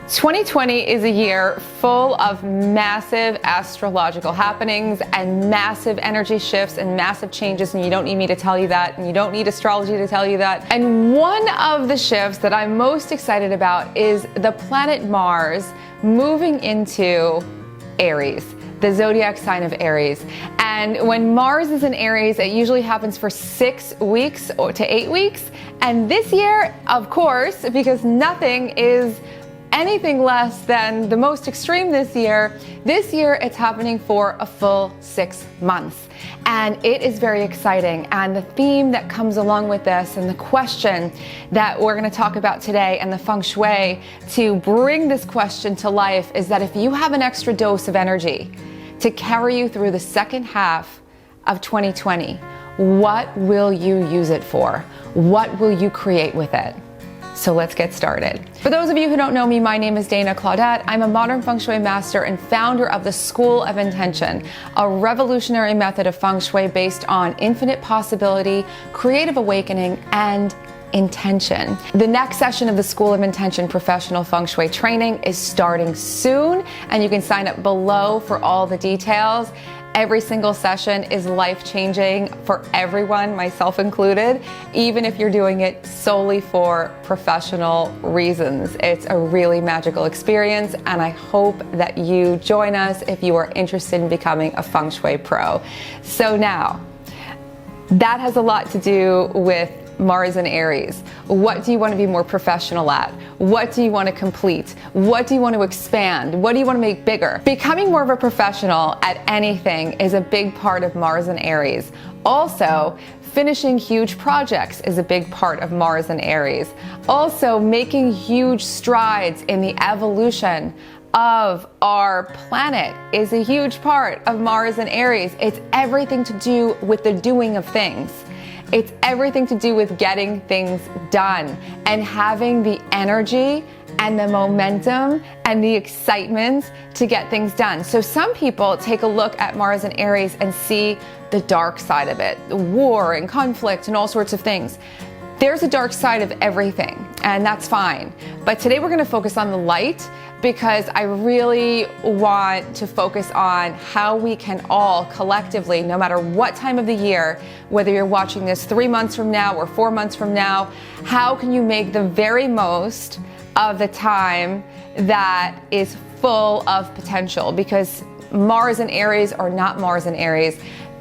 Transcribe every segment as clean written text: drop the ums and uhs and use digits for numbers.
2020 is a year full of massive astrological happenings and massive energy shifts and massive changes, and you don't need me to tell you that, and you don't need astrology to tell you that. And one of the shifts that I'm most excited about is the planet Mars moving into Aries, the zodiac sign of Aries. And when Mars is in Aries, it usually happens for 6 weeks to 8 weeks. And this year, of course, because nothing is anything less than the most extreme this year it's happening for a full 6 months. And it is very exciting. And the theme that comes along with this and the question that we're going to talk about today and the Feng Shui to bring this question to life is that if you have an extra dose of energy to carry you through the second half of 2020, what will you use it for? What will you create with it? So let's get started. For those of you who don't know me, my name is Dana Claudette. I'm a modern Feng Shui master and founder of the School of Intention, a revolutionary method of Feng Shui based on infinite possibility, creative awakening, and intention. The next session of the School of Intention professional Feng Shui training is starting soon, and you can sign up below for all the details. Every single session is life-changing for everyone, myself included, even if you're doing it solely for professional reasons. It's a really magical experience, and I hope that you join us if you are interested in becoming a Feng Shui pro. So now, that has a lot to do with Mars and Aries. What do you want to be more professional at? What do you want to complete? What do you want to expand? What do you want to make bigger? Becoming more of a professional at anything is a big part of Mars and Aries. Also, finishing huge projects is a big part of Mars and Aries. Also, making huge strides in the evolution of our planet is a huge part of Mars and Aries. It's everything to do with the doing of things. It's everything to do with getting things done and having the energy and the momentum and the excitement to get things done. So some people take a look at Mars and Aries and see the dark side of it, the war and conflict and all sorts of things. There's a dark side of everything, and that's fine. But today we're going to focus on the light, because I really want to focus on how we can all collectively, no matter what time of the year, whether you're watching this 3 months from now or 4 months from now, how can you make the very most of the time that is full of potential? Because Mars and Aries are not Mars and Aries.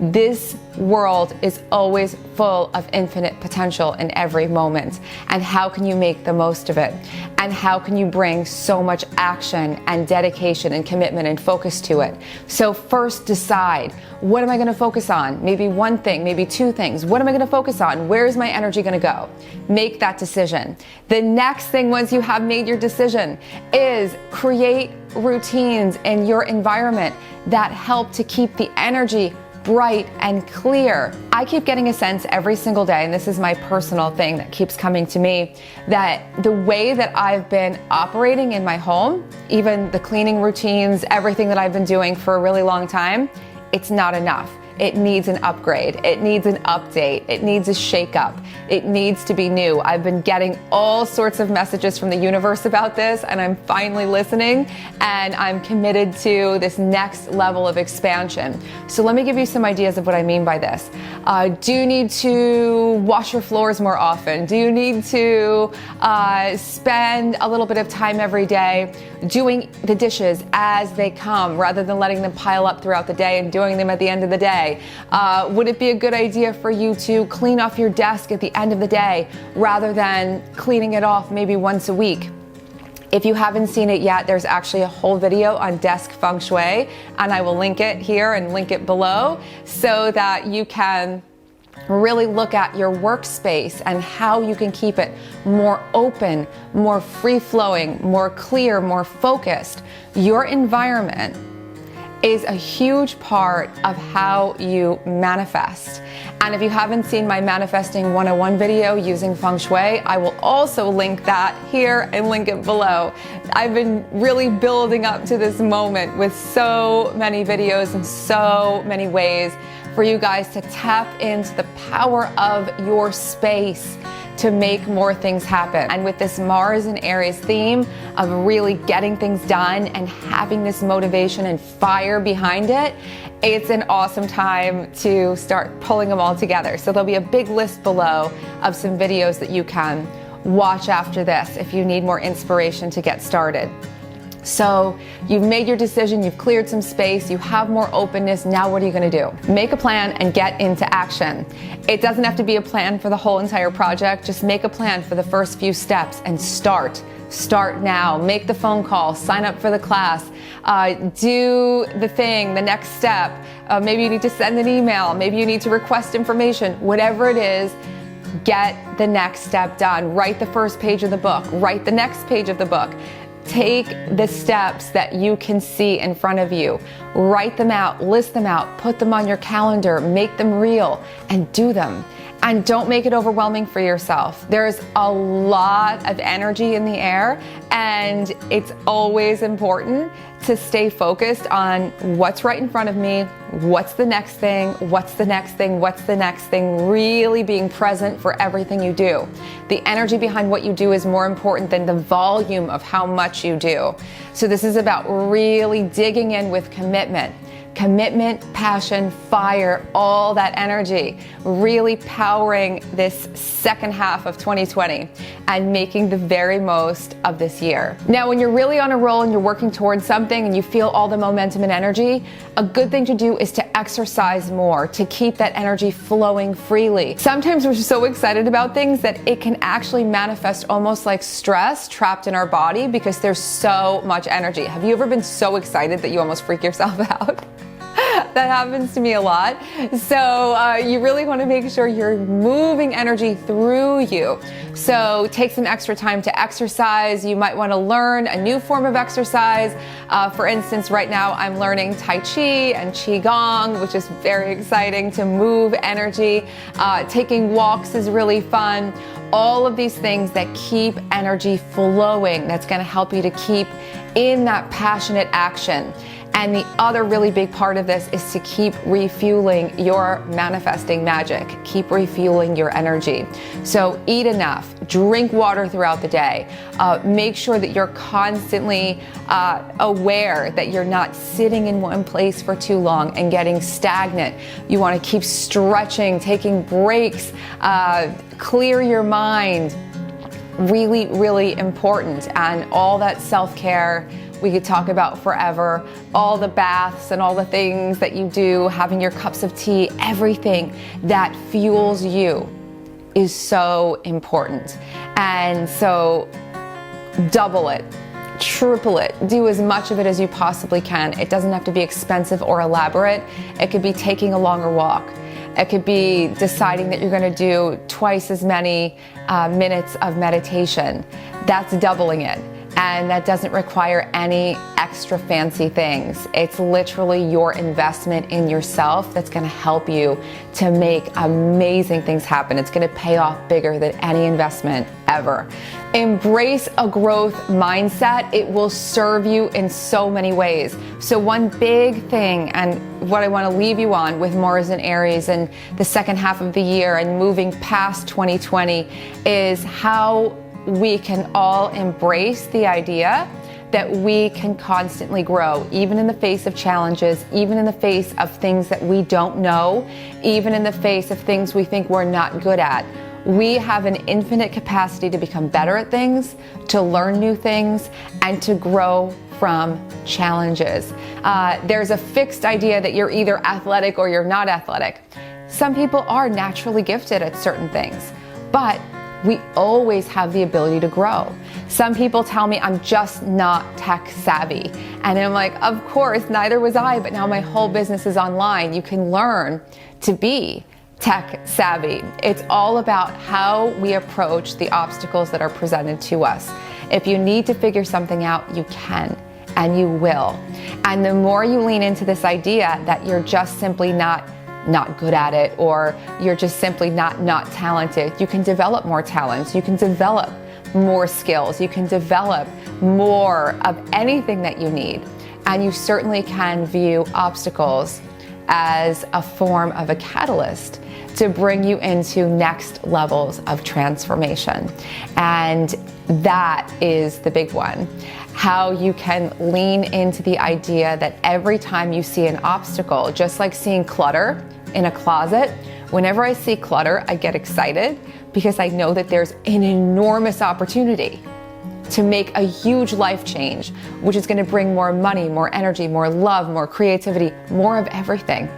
This world is always full of infinite potential in every moment. And how can you make the most of it? And how can you bring so much action and dedication and commitment and focus to it? So first decide, what am I going to focus on? Maybe one thing, maybe two things. What am I going to focus on? Where is my energy going to go? Make that decision. The next thing, once you have made your decision, is create routines in your environment that help to keep the energy bright and clear. I keep getting a sense every single day, and this is my personal thing that keeps coming to me, that the way that I've been operating in my home, even the cleaning routines, everything that I've been doing for a really long time, it's not enough. It needs an upgrade. It needs an update. It needs a shake-up. It needs to be new. I've been getting all sorts of messages from the universe about this, and I'm finally listening, and I'm committed to this next level of expansion. So let me give you some ideas of what I mean by this. Do you need to wash your floors more often? Do you need to spend a little bit of time every day doing the dishes as they come, rather than letting them pile up throughout the day and doing them at the end of the day? Would it be a good idea for you to clean off your desk at the end of the day rather than cleaning it off maybe once a week? If you haven't seen it yet, there's actually a whole video on desk feng shui, and I will link it here and link it below so that you can really look at your workspace and how you can keep it more open, more free-flowing, more clear, more focused. Your environment is a huge part of how you manifest. And if you haven't seen my Manifesting 101 video using Feng Shui, I will also link that here and link it below. I've been really building up to this moment with so many videos and so many ways for you guys to tap into the power of your space, to make more things happen. And with this Mars and Aries theme of really getting things done and having this motivation and fire behind it, it's an awesome time to start pulling them all together. So there'll be a big list below of some videos that you can watch after this if you need more inspiration to get started. So you've made your decision, you've cleared some space, you have more openness. Now what are you going to do? Make a plan and get into action. It doesn't have to be a plan for the whole entire project. Just make a plan for the first few steps and start. Start now. Make the phone call, sign up for the class, do the thing, the next step. Maybe you need to send an email, maybe you need to request information, whatever it is. Get the next step done. Write the first page of the book, write the next page of the book. Take the steps that you can see in front of you, write them out, list them out, put them on your calendar, make them real, and do them. And don't make it overwhelming for yourself. There's a lot of energy in the air, and it's always important to stay focused on what's right in front of me, what's the next thing, what's the next thing, what's the next thing, really being present for everything you do. The energy behind what you do is more important than the volume of how much you do. So this is about really digging in with commitment. Commitment, passion, fire, all that energy, really powering this second half of 2020 and making the very most of this year. Now, when you're really on a roll and you're working towards something and you feel all the momentum and energy, a good thing to do is to exercise more, to keep that energy flowing freely. Sometimes we're so excited about things that it can actually manifest almost like stress trapped in our body because there's so much energy. Have you ever been so excited that you almost freak yourself out? That happens to me a lot. So you really want to make sure you're moving energy through you. So take some extra time to exercise. You might want to learn a new form of exercise. For instance, right now I'm learning Tai Chi and Qigong, which is very exciting to move energy. Taking walks is really fun. All of these things that keep energy flowing, that's going to help you to keep in that passionate action. And the other really big part of this is to keep refueling your manifesting magic. Keep refueling your energy. So eat enough, drink water throughout the day. Make sure that you're constantly aware that you're not sitting in one place for too long and getting stagnant. You want to keep stretching, taking breaks, clear your mind. Really, really important. And all that self-care we could talk about forever. All the baths and all the things that you do, having your cups of tea, everything that fuels you is so important. And so double it, triple it, do as much of it as you possibly can. It doesn't have to be expensive or elaborate. It could be taking a longer walk. It could be deciding that you're going to do twice as many minutes of meditation. That's doubling it. And that doesn't require any extra fancy things. It's literally your investment in yourself that's going to help you to make amazing things happen. It's going to pay off bigger than any investment ever. Embrace a growth mindset. It will serve you in so many ways. So one big thing, and what I want to leave you on with Mars and Aries and the second half of the year and moving past 2020, is how we can all embrace the idea that we can constantly grow, even in the face of challenges, even in the face of things that we don't know, even in the face of things we think we're not good at. We have an infinite capacity to become better at things, to learn new things, and to grow from challenges. There's a fixed idea that you're either athletic or you're not athletic. Some people are naturally gifted at certain things, but we always have the ability to grow. Some people tell me I'm just not tech savvy. And I'm like, of course, neither was I, but now my whole business is online. You can learn to be tech savvy. It's all about how we approach the obstacles that are presented to us. If you need to figure something out, you can, and you will. And the more you lean into this idea that you're just simply not good at it, or you're just simply not talented, you can develop more talents, you can develop more skills, you can develop more of anything that you need. And you certainly can view obstacles as a form of a catalyst to bring you into next levels of transformation. And that is the big one. How you can lean into the idea that every time you see an obstacle, just like seeing clutter in a closet, whenever I see clutter, I get excited because I know that there's an enormous opportunity to make a huge life change, which is going to bring more money, more energy, more love, more creativity, more of everything,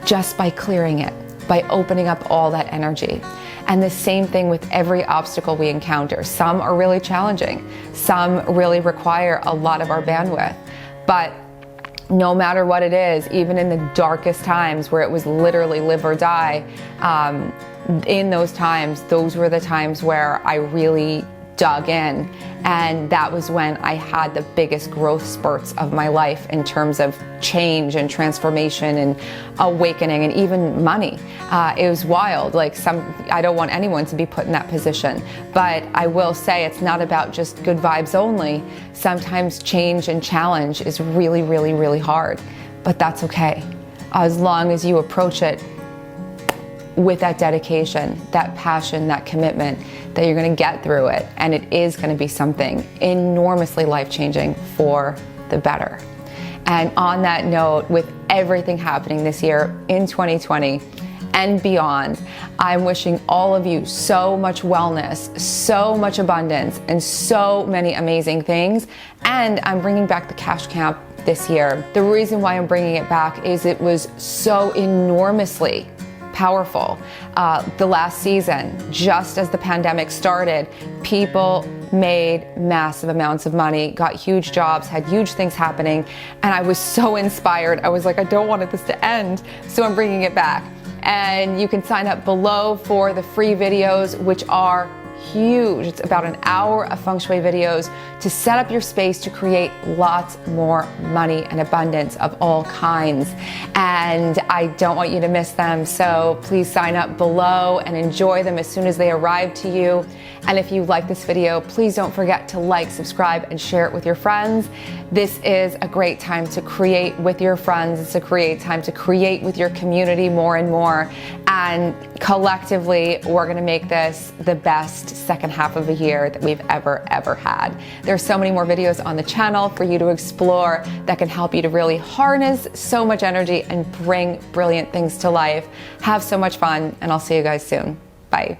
just by clearing it, by opening up all that energy. And the same thing with every obstacle we encounter. Some are really challenging. Some really require a lot of our bandwidth. But no matter what it is, even in the darkest times where it was literally live or die, in those times, those were the times where I really dug in. And that was when I had the biggest growth spurts of my life in terms of change and transformation and awakening and even money. It was wild. I don't want anyone to be put in that position, but I will say it's not about just good vibes only. Sometimes change and challenge is really, really, really hard, but that's okay. As long as you approach it with that dedication, that passion, that commitment, that you're going to get through it, and it is going to be something enormously life-changing for the better. And on that note, with everything happening this year in 2020 and beyond, I'm wishing all of you so much wellness, so much abundance, and so many amazing things. And I'm bringing back the Cash Camp this year. The reason why I'm bringing it back is it was so enormously powerful. The last season, just as the pandemic started, people made massive amounts of money, got huge jobs, had huge things happening, and I was so inspired. I was like, I don't want this to end, so I'm bringing it back. And you can sign up below for the free videos, which are huge. It's about an hour of Feng Shui videos to set up your space to create lots more money and abundance of all kinds. And I don't want you to miss them, so please sign up below and enjoy them as soon as they arrive to you. And if you like this video, please don't forget to like, subscribe, and share it with your friends. This is a great time to create with your friends. It's a great time to create with your community more and more. And collectively, we're going to make this the best second half of a year that we've ever had. There's so many more videos on the channel for you to explore that can help you to really harness so much energy and bring brilliant things to life. Have so much fun, and I'll see you guys soon. Bye.